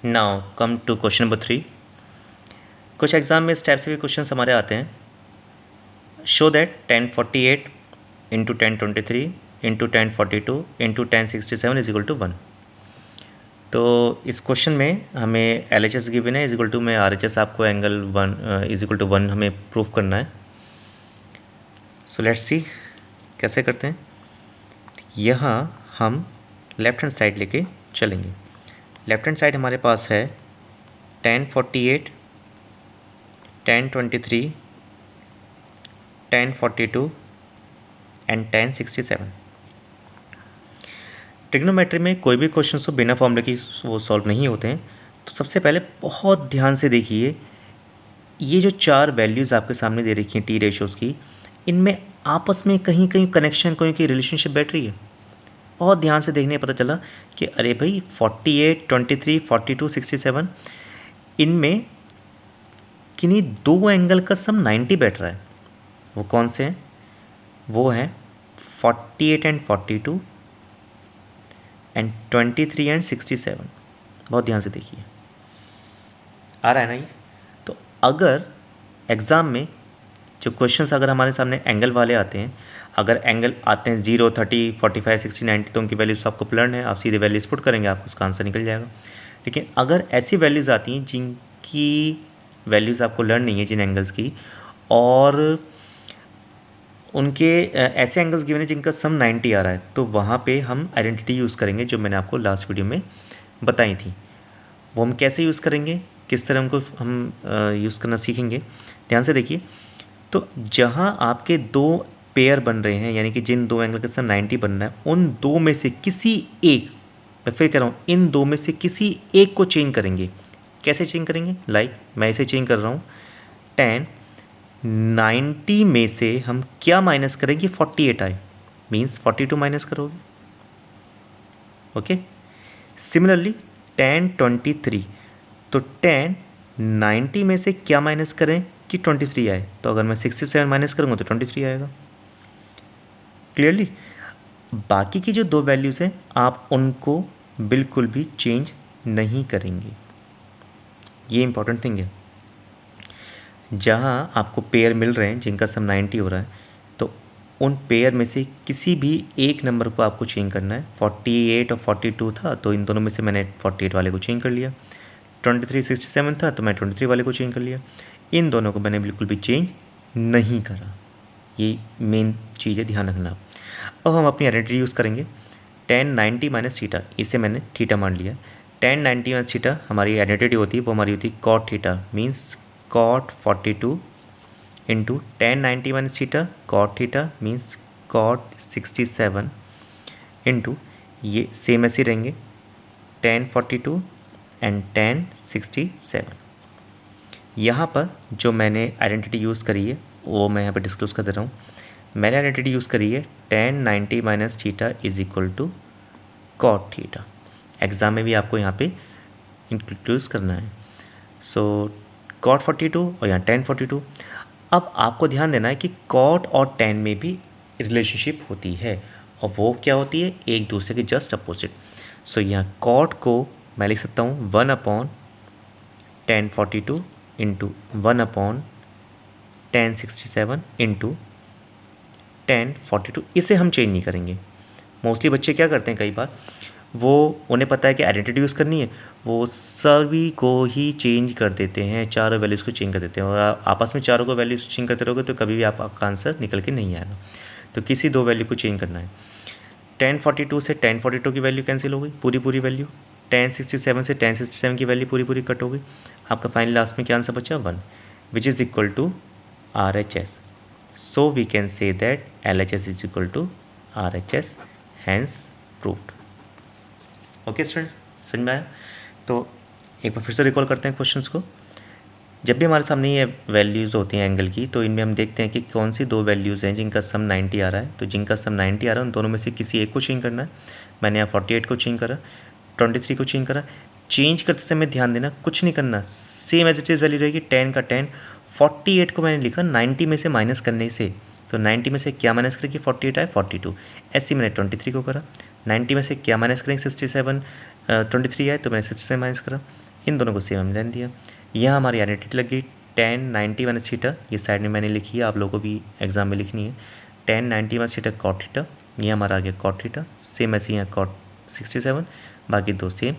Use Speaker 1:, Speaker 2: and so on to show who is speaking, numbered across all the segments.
Speaker 1: Now come to question number 3। कुछ exam में इस टाइप से भी क्वेश्चन हमारे आते हैं। Show that 1048 into 1023 into 1042 into 1067 is equal to 1। तो इस क्वेश्चन में हमें एल एच एस गिवन है इज इक्वल टू में आर एच एस आपको एंगल 1 इज इक्वल टू 1 हमें प्रूफ करना है। सो लेट्स सी कैसे करते हैं। यहाँ हम लेफ्ट हैंड साइड लेके चलेंगे। लेफ्ट हैंड साइड हमारे पास है 1048 1023 1042 एंड 1067। ट्रिग्नोमेट्री में कोई भी क्वेश्चन हो बिना फॉर्मूले की वो सॉल्व नहीं होते हैं। तो सबसे पहले बहुत ध्यान से देखिए, ये जो चार वैल्यूज़ आपके सामने दे रखी हैं टी रेशोज़ की, इनमें आपस में कहीं कहीं कनेक्शन कोई की रिलेशनशिप बैठ रही है। बहुत ध्यान से देखने पता चला कि अरे भाई 48 23 42 67 इनमें किन्हीं दो एंगल का सम 90 बैठ रहा है। वो कौन से हैं? वो हैं 48 एंड 42 एंड 23 एंड 67। बहुत ध्यान से देखिए, आ रहा है ना ये। तो अगर एग्ज़ाम में जो क्वेश्चंस अगर हमारे सामने एंगल वाले आते हैं, अगर एंगल आते हैं 0 30 45 60 90, तो उनकी वैल्यूज़ आपको प्लर्न है, आप सीधे वैल्यूज पुट करेंगे, आपको उसका आंसर निकल जाएगा। लेकिन अगर ऐसी वैल्यूज़ आती हैं जिनकी वैल्यूज़ आपको लर्न नहीं है, जिन एंगल्स की, और उनके ऐसे एंगल्स गिवन है जिनका सम 90 आ रहा है, तो वहाँ पे हम आइडेंटिटी यूज़ करेंगे जो मैंने आपको लास्ट वीडियो में बताई थी। वो हम कैसे यूज़ करेंगे, किस तरह उनको हम यूज़ करना सीखेंगे। ध्यान से देखिए। तो जहाँ आपके दो पेयर बन रहे हैं, यानी कि जिन दो एंगल का सम 90 बन रहा है, उन दो में से किसी एक, मैं फिर कह रहा हूँ, इन दो में से किसी एक को चेंज करेंगे। कैसे चेंज करेंगे? लाइक मैं इसे चेंज कर रहा हूँ। 90 में से हम क्या माइनस करेंगे? 48 आए, मीन्स 42 माइनस करोगे। ओके। सिमिलरली 1023, तो 90 में से क्या माइनस करें कि 23 आए? तो अगर मैं 67 माइनस करूँगा तो 23 आएगा। क्लियरली। बाकी की जो दो वैल्यूज़ हैं आप उनको बिल्कुल भी चेंज नहीं करेंगे। ये इंपॉर्टेंट थिंग है। जहाँ आपको पेयर मिल रहे हैं जिनका सम 90 हो रहा है, तो उन पेयर में से किसी भी एक नंबर को आपको चेंज करना है। 48 और 42 था, तो इन दोनों में से मैंने 48 वाले को चेंज कर लिया। 23 67 था, तो मैं 23 वाले को चेंज कर लिया। इन दोनों को मैंने बिल्कुल भी चेंज नहीं करा। ये मेन चीज़ है, ध्यान रखना। अब हम अपनी आइडेंटिटी यूज़ करेंगे। 1090 माइनस थीटा, इसे मैंने थीटा मान लिया। 1090 माइनस थीटा हमारी आइडेंटिटी होती है, वो हमारी होती है cot theta, means cot 42 into 1090 minus theta cot theta means cot 67 into ये सेम ऐसे रहेंगे 1042 एंड 1067। यहाँ पर जो मैंने आइडेंटिटी यूज़ करी है वो मैं यहाँ पर डिस्क्लोज कर दे रहा हूँ। मैंने आइडेंटिटी यूज़ करी है 1090 minus theta is equal to cot theta. Exam में भी आपको यहाँ पे इंक्लूड करना है। सो कॉट 42 और यहाँ 1042। अब आपको ध्यान देना है कि कॉट और टेन में भी रिलेशनशिप होती है, और वो क्या होती है? एक दूसरे के जस्ट अपोजिट। सो यहाँ कॉट को मैं लिख सकता हूँ 1/1042 इंटू 1/1067 इंटू 1042। इसे हम चेंज नहीं करेंगे। मोस्टली बच्चे क्या करते हैं, कई बार वो उन्हें पता है कि आइडेंटिटी यूज़ करनी है, वो सभी को ही चेंज कर देते हैं, चारों वैल्यूज़ को चेंज कर देते हैं, और आपस में चारों को वैल्यूज़ चेंज करते रहोगे तो कभी भी आपका आंसर निकल के नहीं आएगा। तो किसी दो वैल्यू को चेंज करना है। 1042 से 1042 की वैल्यू कैंसिल हो गई, पूरी पूरी वैल्यू। 1067 से 1067 की वैल्यू पूरी पूरी कट हो गई। आपका फाइनल लास्ट में क्या आंसर बचा? 1, which is equal to RHS। So we can say that LHS is equal to RHS, hence proved. Okay student, समझ में आया? तो एक बार फिर से रिकॉल करते हैं क्वेश्चंस को। जब भी हमारे सामने ये वैल्यूज़ होती हैं एंगल की, तो इनमें हम देखते हैं कि कौन सी दो वैल्यूज़ हैं जिनका सम 90 आ रहा है। तो जिनका सम 90 आ रहा है उन दोनों में से किसी एक को चेंज करना है। मैंने यहाँ 48 को चेंज करा, 23 को चेंज करा। चेंज करते समय ध्यान देना, कुछ नहीं करना, same as it is value रहेगी। 10 का 10, 48 को मैंने लिखा 90 में से माइनस करने से, तो 90 में से क्या माइनस करेंगे? 48 आए 42। ऐसे मैंने 23 को करा। 90 में से क्या माइनस करेंगे? 67, 23 आए तो मैंने 67 माइनस करा। इन दोनों को सेम हमने रहने दिया। यहाँ हमारी आइडेंटिटी लग गई tan 90 माइनस थीटा, ये साइड में मैंने लिखी है, आप लोगों को भी एग्जाम में लिखनी है। tan 90 minus theta cot theta, ये हमारा आ गया कॉट थीटा, सेम ऐसे यहाँ कॉट 67, बाकी दो सेम।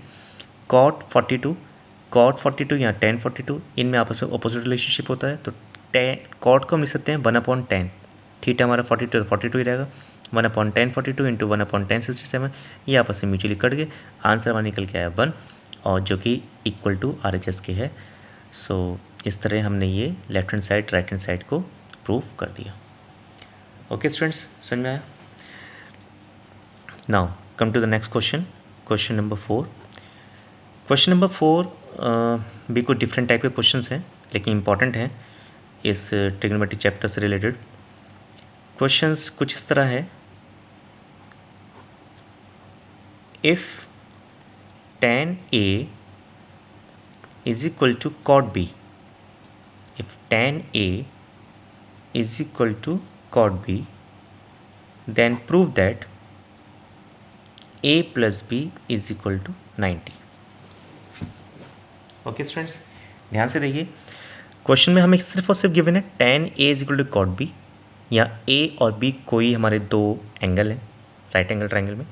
Speaker 1: कॉट 42 यहाँ tan 42, इनमें आपस में अपोजिट रिलेशनशिप होता है, तो कॉट को हम लिख सकते हैं 1/10, थीटा हमारा 42 तो 42 ही रहेगा, 1/10 42 इंटू 1/10 67, ये आपस में म्यूचुअली कट गए, आंसर हमारा निकल के आया 1, और जो कि इक्वल टू RHS के है। सो इस तरह हमने ये left hand side right hand side को प्रूव कर दिया। ओके स्टूडेंट्स, समझ में आया? Now come to the next question, question number 4। Question number 4 भी कुछ डिफरेंट टाइप के क्वेश्चंस हैं, लेकिन इंपॉर्टेंट हैं इस ट्रिग्नोमेट्री चैप्टर से रिलेटेड। क्वेश्चंस कुछ इस तरह है, if tan A is equal to cot B, if tan A is equal to cot B, then prove that A plus B is equal to 90। Okay students, ध्यान से देखिए, question में हमें सिर्फ और सिर्फ गिवन है tan A is equal to cot B, या A और B कोई हमारे दो एंगल हैं राइट एंगल ट्राइंगल में,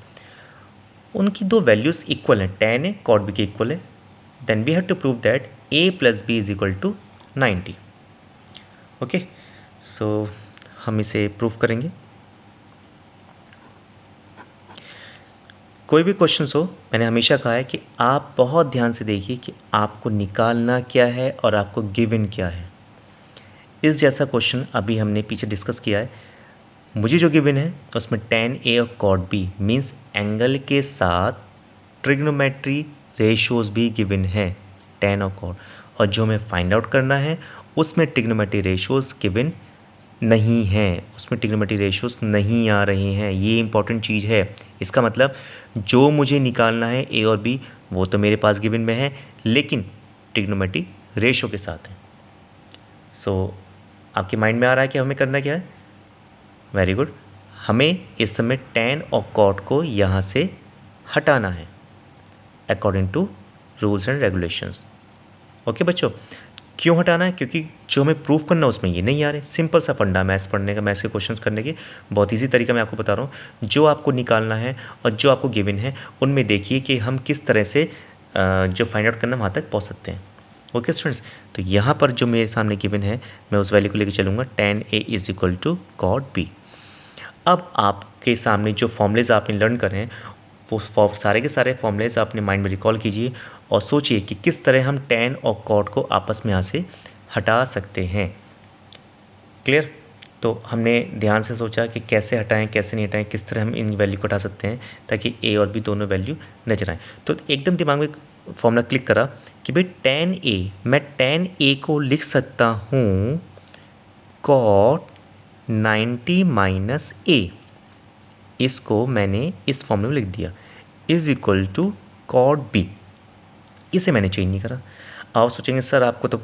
Speaker 1: उनकी दो वैल्यूज़ इक्वल हैं, tan A cot B के इक्वल है, then we have to prove that A plus B is equal to 90। Okay, so हम इसे प्रूव करेंगे। कोई भी क्वेश्चन हो, मैंने हमेशा कहा है कि आप बहुत ध्यान से देखिए कि आपको निकालना क्या है और आपको गिवन क्या है। इस जैसा क्वेश्चन अभी हमने पीछे डिस्कस किया है, मुझे जो गिवन है उसमें tan A और cot B मीन्स एंगल के साथ ट्रिग्नोमेट्री रेशियोज़ भी गिवन है, tan और cot, और जो हमें फाइंड आउट करना है उसमें ट्रिग्नोमेट्री रेशियोज़ गिवन नहीं हैं, उसमें ट्रिग्नोमेट्री रेशियोज़ नहीं आ रहे हैं, ये इंपॉर्टेंट चीज़ है। इसका मतलब जो मुझे निकालना है A और B वो तो मेरे पास गिवन में है, लेकिन ट्रिग्नोमेट्री रेशियो के साथ है। सो आपके माइंड में आ रहा है कि हमें करना क्या है? वेरी गुड, हमें इस समय tan और cot को यहाँ से हटाना है according to rules and regulations. Okay बच्चों, क्यों हटाना है? क्योंकि जो हमें प्रूफ करना है उसमें ये नहीं आ रहे। सिंपल सा फंडा मैथ्स पढ़ने का, मैथ्स के क्वेश्चंस करने के बहुत ईजी तरीका मैं आपको बता रहा हूँ। जो आपको निकालना है और जो आपको गिवन है उनमें देखिए कि हम किस तरह से जो फाइंड आउट करना वहाँ तक पहुँच सकते हैं। ओके स्टूडेंट्स, तो यहाँ पर जो मेरे सामने गिवन है मैं उस वैल्यू को लेकर चलूँगा, tan A is equal to cot B। अब आपके सामने जो फॉर्मूलेज आपने लर्न कर रहे हैं वो सारे के सारे फॉर्मूलेज आपने माइंड में रिकॉल कीजिए और सोचिए कि किस तरह हम tan और cot को आपस में यहाँ से हटा सकते हैं। क्लियर? तो हमने ध्यान से सोचा कि कैसे हटाएं, कैसे नहीं हटाएं, किस तरह हम इन वैल्यू को हटा सकते हैं ताकि A और B दोनों वैल्यू नजर आएँ। तो एकदम दिमाग में फॉर्मूला क्लिक करा कि भाई tan A, मैं tan A को लिख सकता हूँ cot 90 माइनस A, इसको मैंने इस फॉर्मूले में लिख दिया, is equal to cot B। इसे मैंने चेंज नहीं करा। आप सोचेंगे सर आपको तो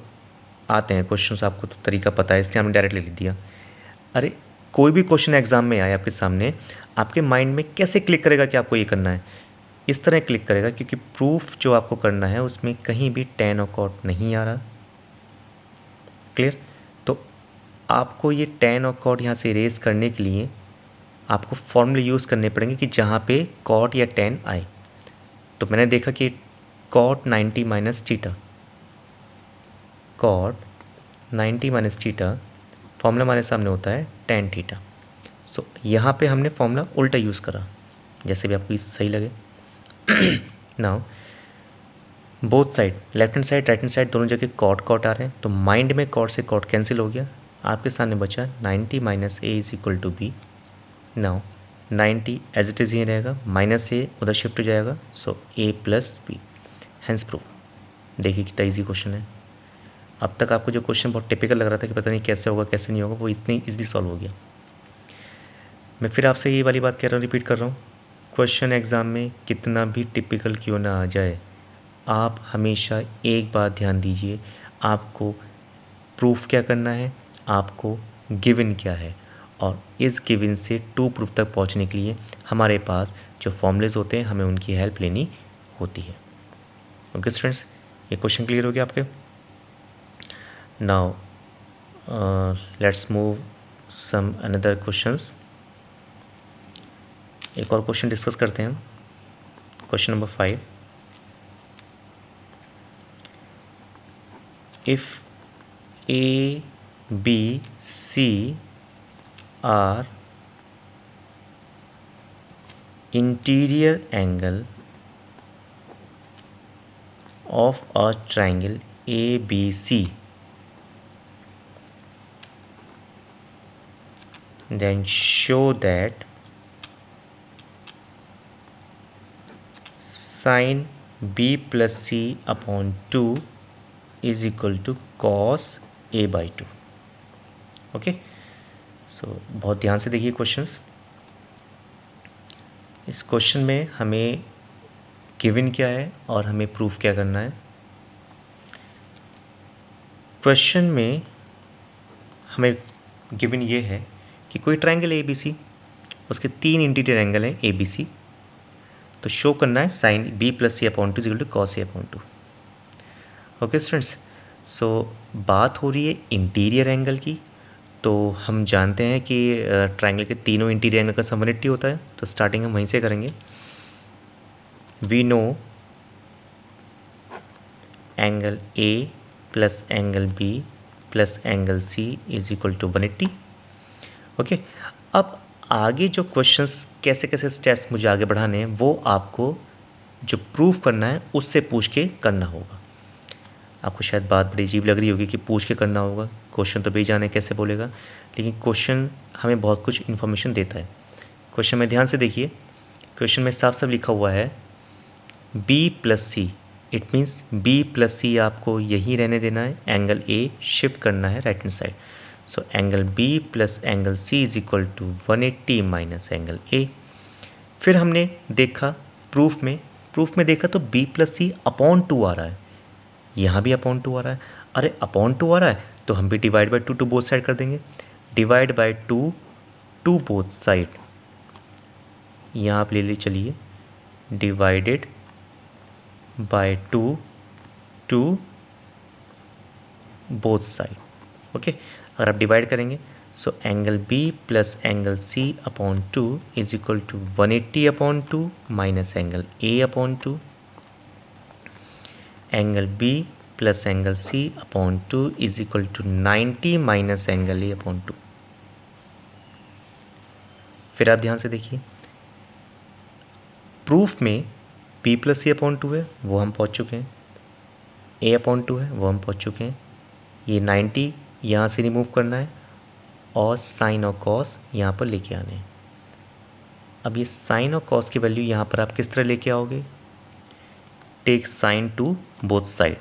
Speaker 1: आते हैं क्वेश्चंस, आपको तो तरीका पता है इसलिए हमने डायरेक्टली लिख दिया। अरे कोई भी क्वेश्चन एग्जाम में आए आपके सामने, आपके माइंड में कैसे क्लिक करेगा कि आपको ये करना है? इस तरह क्लिक करेगा क्योंकि प्रूफ जो आपको करना है उसमें कहीं भी tan और cot नहीं आ रहा। क्लियर? तो आपको ये tan और cot यहाँ से इरेज करने के लिए आपको फॉर्मूले यूज़ करने पड़ेंगे कि जहाँ पे cot या tan आए। तो मैंने देखा कि cot 90 minus theta, cot 90 minus theta formula हमारे सामने होता है tan थीटा। सो यहाँ पे हमने फॉर्मूला उल्टा यूज़ करा, जैसे भी आपको सही लगे। Now both side, left hand side right hand side दोनों जगह cot आ रहे हैं, तो माइंड में cot से cot कैंसिल हो गया, आपके सामने बचा 90 minus A is equal to B। Now 90 as it is ही रहेगा, माइनस A उधर शिफ्ट हो जाएगा, so A plus B, hence proof. देखिए कितना ईजी क्वेश्चन है। अब तक आपको जो क्वेश्चन बहुत टिपिकल लग रहा था कि पता नहीं कैसे होगा कैसे नहीं होगा, वो इतनी ईजिली सॉल्व हो गया। मैं फिर आपसे ये वाली बात कह रहा हूँ, रिपीट कर रहा हूँ, क्वेश्चन एग्ज़ाम में कितना भी टिपिकल क्यों ना आ जाए, आप हमेशा एक बात ध्यान दीजिए, आपको प्रूफ क्या करना है, आपको गिवन क्या है, और इस गिवन से टू प्रूफ तक पहुंचने के लिए हमारे पास जो फॉर्मूलेज होते हैं हमें उनकी हेल्प लेनी होती है। ओके स्टूडेंट्स, ये क्वेश्चन क्लियर हो गया आपके। Now let's move some another questions. एक और क्वेश्चन डिस्कस करते हैं। Question number 5, if A B C are interior angle of a triangle ABC, then show that sin B plus C upon 2 is equal to cos A by 2। Okay, सो बहुत ध्यान से देखिए questions. इस question में हमें given क्या है और हमें प्रूफ क्या करना है। क्वेश्चन में हमें गिवन ये है कि कोई ट्रायंगल ए बी सी, उसके 3 इंटीरियर एंगल हैं ए बी सी, तो शो करना है sine B plus C upon 2 equal to cos A upon 2। Okay students, so बात हो रही है इंटीरियर एंगल की। तो हम जानते हैं कि ट्रायंगल के तीनों इंटीरियर एंगल का सम 180 होता है, तो स्टार्टिंग हम वहीं से करेंगे। We know angle A plus angle B plus angle C is equal to 180। Okay, अब आगे जो क्वेश्चंस कैसे कैसे स्टेप्स मुझे आगे बढ़ाने हैं वो आपको जो प्रूफ करना है उससे पूछ के करना होगा। आपको शायद बात बड़ी अजीब लग रही होगी कि पूछ के करना होगा, क्वेश्चन तो भी जाने कैसे बोलेगा, लेकिन क्वेश्चन हमें बहुत कुछ इन्फॉर्मेशन देता है। क्वेश्चन में ध्यान से देखिए, क्वेश्चन में साफ साफ लिखा हुआ है b plus C, it means b plus C आपको यहीं रहने देना है, एंगल ए शिफ्ट करना है right hand side. So angle b plus angle c is equal to 180 minus angle a। फिर हमने देखा प्रूफ में देखा तो b प्लस सी अपॉन 2 आ रहा है, यहाँ भी अपॉन 2 आ रहा है। अरे अपॉन 2 आ रहा है तो हम भी divide by 2 to both side कर देंगे। Divide by 2 to both side, यहाँ आप ले चलिए divided by 2 to both side. Okay, अगर आप डिवाइड करेंगे so angle B plus angle C upon 2 is equal to 180 upon 2 minus angle A upon 2। Angle B plus angle C upon 2 is equal to 90 minus angle A upon 2। फिर आप ध्यान से देखिए, proof में B plus C upon 2 है वो हम पहुंच चुके हैं, A अपॉन 2 है वो हम पहुंच चुके हैं। ये 90 यहाँ से रिमूव करना है और साइन और कॉस यहाँ पर लेके आने हैं। अब ये साइन और कॉस की वैल्यू यहाँ पर आप किस तरह लेके आओगे, take sine to both side.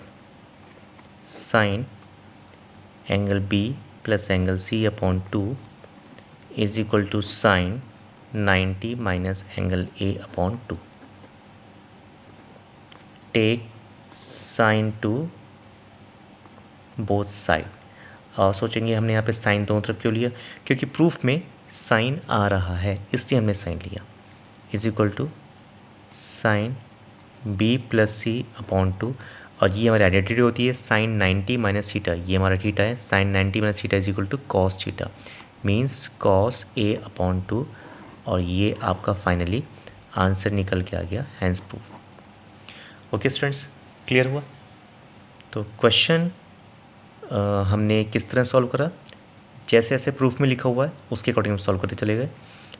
Speaker 1: Sine angle B plus angle C upon 2 is equal to sine 90 minus angle A upon 2। Take sine to both side. और सोचेंगे हमने यहाँ पे साइन दोनों तरफ क्यों लिया, क्योंकि प्रूफ में साइन आ रहा है इसलिए हमने साइन लिया। Is equal to sine B plus C upon 2, और ये हमारी आइडेंटिटी होती है साइन 90 माइनस थीटा, ये हमारा थीटा है, sine 90 minus theta is equal to cos theta, means cos A upon 2, और ये आपका फाइनली आंसर निकल के आ गया, hence proof. Okay students, clear हुआ। तो क्वेश्चन हमने किस तरह सॉल्व करा, जैसे जैसे प्रूफ में लिखा हुआ है उसके अकॉर्डिंग हम सॉल्व करते चले गए।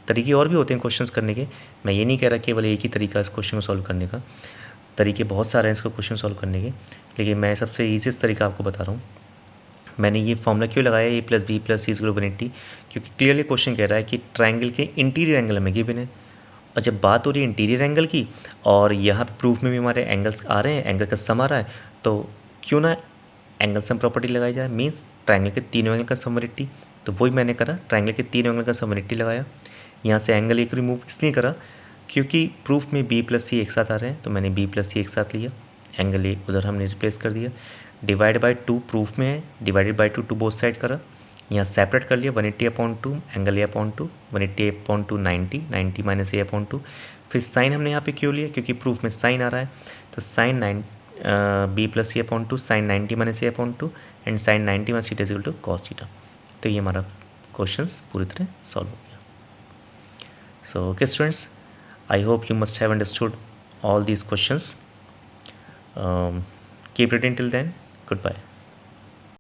Speaker 1: तरीके और भी होते हैं क्वेश्चंस करने के, मैं ये नहीं कह रहा केवल एक ही तरीका इस क्वेश्चन को सॉल्व करने का, तरीके बहुत सारे हैं इसको क्वेश्चन सॉल्व करने के, लेकिन मैं सबसे ईजीएस्ट तरीका आपको बता रहा हूँ। मैंने ये फॉर्मूला क्यों लगाया A plus B plus C equal to 180, क्योंकि क्लियरली क्वेश्चन कह रहा है कि ट्रायंगल के इंटीरियर एंगल हमें गिवन है, और जब बात हो रही है इंटीरियर एंगल की और यहाँ प्रूफ में भी हमारे एंगल्स आ रहे हैं, एंगल का सम आ रहा है, तो क्यों ना एंगल सम प्रॉपर्टी लगाई जाए, मीन्स ट्रायंगल के तीनों एंगल का सम 180। तो वही मैंने करा, ट्रायंगल के तीनों एंगल का सम 180 लगाया। यहाँ से एंगल एक रिमूव इसलिए करा क्योंकि प्रूफ में B प्लस सी एक साथ आ रहे हैं, तो मैंने B प्लस सी एक साथ लिया, एंगल ए उधर हमने रिप्लेस कर दिया। डिवाइड बाई 2 प्रूफ में है, divided by 2 to both side करा, यहाँ सेपरेट कर लिया 180 upon 2 angle A upon 2, 180 upon 2 90 minus A upon 2। फिर साइन हमने यहाँ पे क्यों लिया, क्योंकि प्रूफ में साइन आ रहा है, तो sine B plus C upon two sine 90 minus C upon two and sine 90 minus theta is equal to cos theta. तो ये हमारा क्वेश्चन पूरी तरह सॉल्व हो गया। So okay students, I hope you must have understood all these questions. Keep reading till then. Goodbye.